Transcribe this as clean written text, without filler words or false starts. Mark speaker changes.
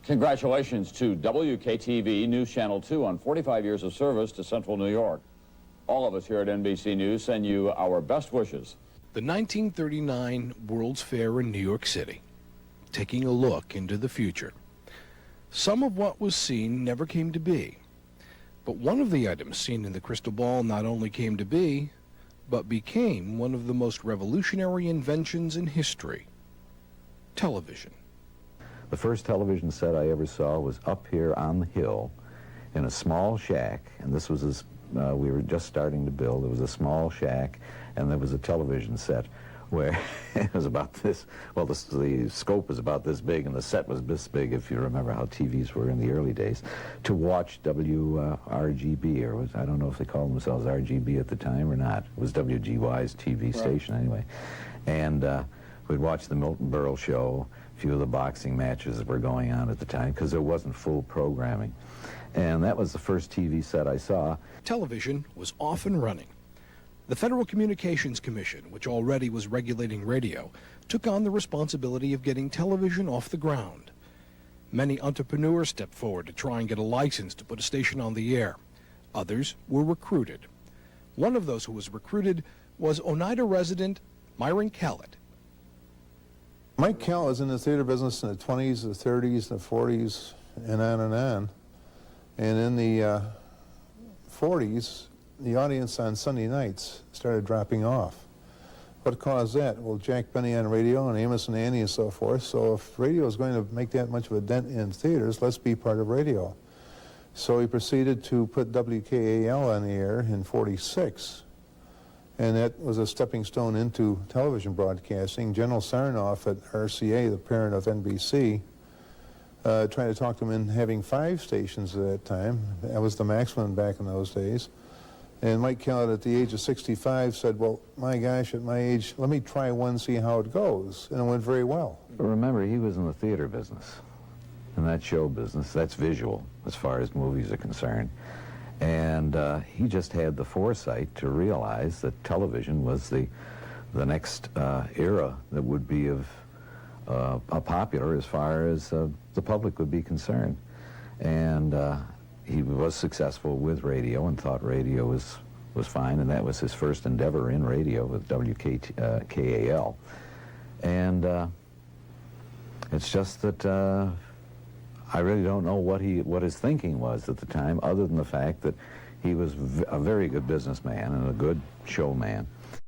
Speaker 1: Congratulations to WKTV News Channel 2 on 45 years of service to Central New York. All of us here at NBC News send you our best wishes.
Speaker 2: The 1939 World's Fair in New York City, taking a look into the future. Some of what was seen never came to be, but one of the items seen in the crystal ball not only came to be, but became one of the most revolutionary inventions in history: television.
Speaker 3: The first television set I ever saw was up here on the hill in a small shack, and this was we were just starting to build. It was a small shack, and there was a television set where it was about this, well, the scope was about this big, and the set was this big, if you remember how TVs were in the early days, to watch WRGB, or I don't know if they called themselves RGB at the time or not. It was WGY's TV station anyway. And we'd watch the Milton Berle show, a few of the boxing matches that were going on at the time, because there wasn't full programming. And that was the first TV set I saw.
Speaker 2: Television was off and running. The Federal Communications Commission, which already was regulating radio, took on the responsibility of getting television off the ground. Many entrepreneurs stepped forward to try and get a license to put a station on the air. Others were recruited. One of those who was recruited was Oneida resident Myron Callett.
Speaker 4: Mike Callett was in the theater business in the 20s, the 30s, the 40s, and on and on. And in the 40s, the audience on Sunday nights started dropping off. What caused that? Well, Jack Benny on radio and Amos and Annie and so forth. So if radio is going to make that much of a dent in theaters, let's be part of radio. So he proceeded to put WKAL on the air in 46. And that was a stepping stone into television broadcasting. General Sarnoff at RCA, the parent of NBC, tried to talk to him in having 5 stations at that time. That was the maximum back in those days. And Mike Callett, at the age of 65, said, well, my gosh, at my age, let me try one, see how it goes. And it went very well.
Speaker 3: But remember, he was in the theater business, and that show business. That's visual as far as movies are concerned. And he just had the foresight to realize that television was the next era that would be of popular as far as the public would be concerned. And he was successful with radio and thought radio was fine, and that was his first endeavor in radio with WKAL. And it's just that I really don't know what his thinking was at the time, other than the fact that he was a very good businessman and a good showman.